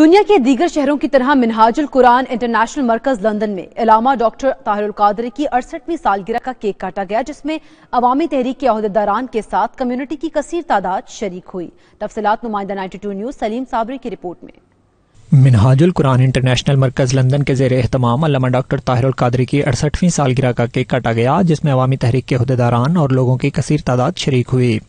दुनिया के दीगर शहरों की तरह मिनहाजुल कुरान इंटरनेशनल मरकज लंदन में इलामा डॉक्टर ताहिरुल कादरी की 68वीं सालगिरह का केक काटा गया, जिसमें अवामी तहरीक के अहदेदारान के साथ कम्युनिटी की कसीर तादाद शरीक हुई। तफसीलात नुमाइंदा 92 न्यूज़ सलीम साबरी की रिपोर्ट में। मिनहाजुल कुरान इंटरनेशनल मरकज लंदन के ज़ेर एहतमाम अल्लामा डॉक्टर ताहिरुल कादरी की 68वीं सालगिरह का केक काटा गया, जिसमें अवामी तहरीक के अहदेदारान और लोगों की कसीर तादाद शरीक हुई।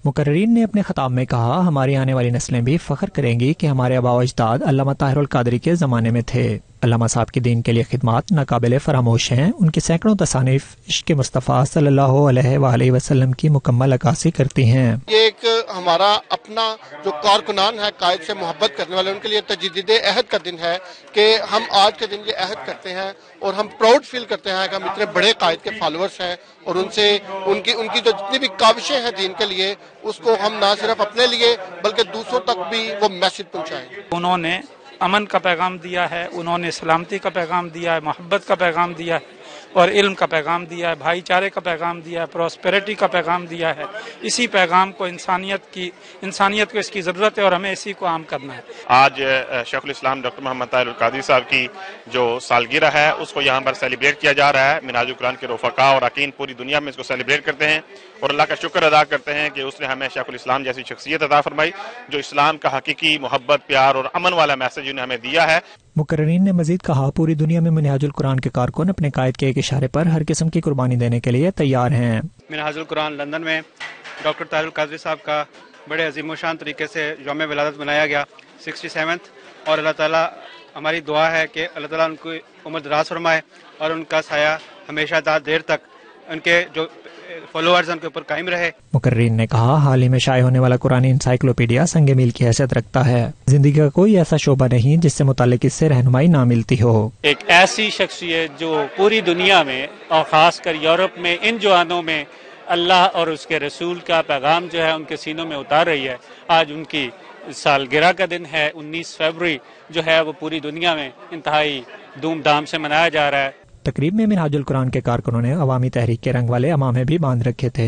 मुकर्रीन ने अपने खिताब में कहा, हमारी आने वाली नस्लें भी फख्र करेंगी कि हमारे आबा व अजदाद अल्लामा ताहिरुल कादरी के ज़माने में थे। अल्लामा साहब की दीन के लिए खिदमत नाकाबिले फरामोश हैं। उनकी सैकड़ों तसानीफ इश्क़ मुस्तफ़ा सल्लल्लाहु अलैहि वसल्लम की मुकम्मल अक्कासी करती हैं। ये एक हमारा अपना जो कारकुनान है, कायद से मोहब्बत करने वाले, उनके लिए तजदीद अहद का दिन है कि हम आज के दिन ये अहद करते हैं और हम प्राउड फील करते हैं कि हम इतने बड़े कायद के फॉलोअर्स हैं और उनसे उनकी जो जितनी भी काविशें हैं दीन के लिए, उसको हम ना सिर्फ अपने लिए बल्कि दूसरों तक भी वो मैसेज पहुँचाएं। उन्होंने अमन का पैगाम दिया है, उन्होंने सलामती का पैगाम दिया है, मोहब्बत का पैगाम दिया है और इल्म का पैगाम दिया है, भाईचारे का पैगाम दिया है, प्रॉस्पेरिटी का पैगाम दिया है। इसी पैगाम को इंसानियत को इसकी ज़रूरत है और हमें इसी को आम करना है। आज शेखुल इस्लाम डॉक्टर मोहम्मद ताहिरुल कादरी साहब की जो सालगिरह है उसको यहाँ पर सेलिब्रेट किया जा रहा है। मिनहाजुल कुरान के रफ़क़ा और अकीन पूरी दुनिया में इसको सेलिब्रेट करते हैं और अल्लाह का शुक्र अदा करते हैं कि उसने हमें शेखुल इस्लाम जैसी शख्सियत अता फरमाई जो इस्लाम का हकीकी मोहब्बत, प्यार और अमन वाला मैसेज उन्हें हमें दिया है। मुकर्रीन ने मजीद कहा, पूरी दुनिया में मिनहाजुल कुरान के कारकुन अपने कायद के एक इशारे पर हर किस्म की कुर्बानी देने के लिए तैयार हैं। मिनहाजुल कुरान लंदन में डॉक्टर ताहिरुल कादरी साहब का बड़े अजीम-ओ-शान तरीके से यौम विलादत मनाया गया 67th, और अल्लाह ताला हमारी दुआ है कि अल्लाह ताला उनको उम्र दराज फरमाए और उनका साया हमेशा देर तक उनके जो फॉलोअर्स उनके ऊपर कायम रहे। मुकर्रीन ने कहा, हाल ही में शाये होने वाला कुरानी इंसाइक्लोपीडिया संगे मील की हैसियत रखता है। जिंदगी का कोई ऐसा शोबा नहीं जिससे मुतालिक इससे रहनुमाई ना मिलती हो। एक ऐसी शख्सियत जो पूरी दुनिया में और खासकर यूरोप में इन जवानों में अल्लाह और उसके रसूल का पैगाम जो है उनके सीनों में उतार रही है। आज उनकी सालगिरह का दिन है, 19 फरवरी जो है वो पूरी दुनिया में इंतहाई धूमधाम से मनाया जा रहा है। तकरीब में मिनहाजुल कुरान के कारकुनों ने अवामी तहरीक के रंग वाले अमामे भी बांध रखे थे।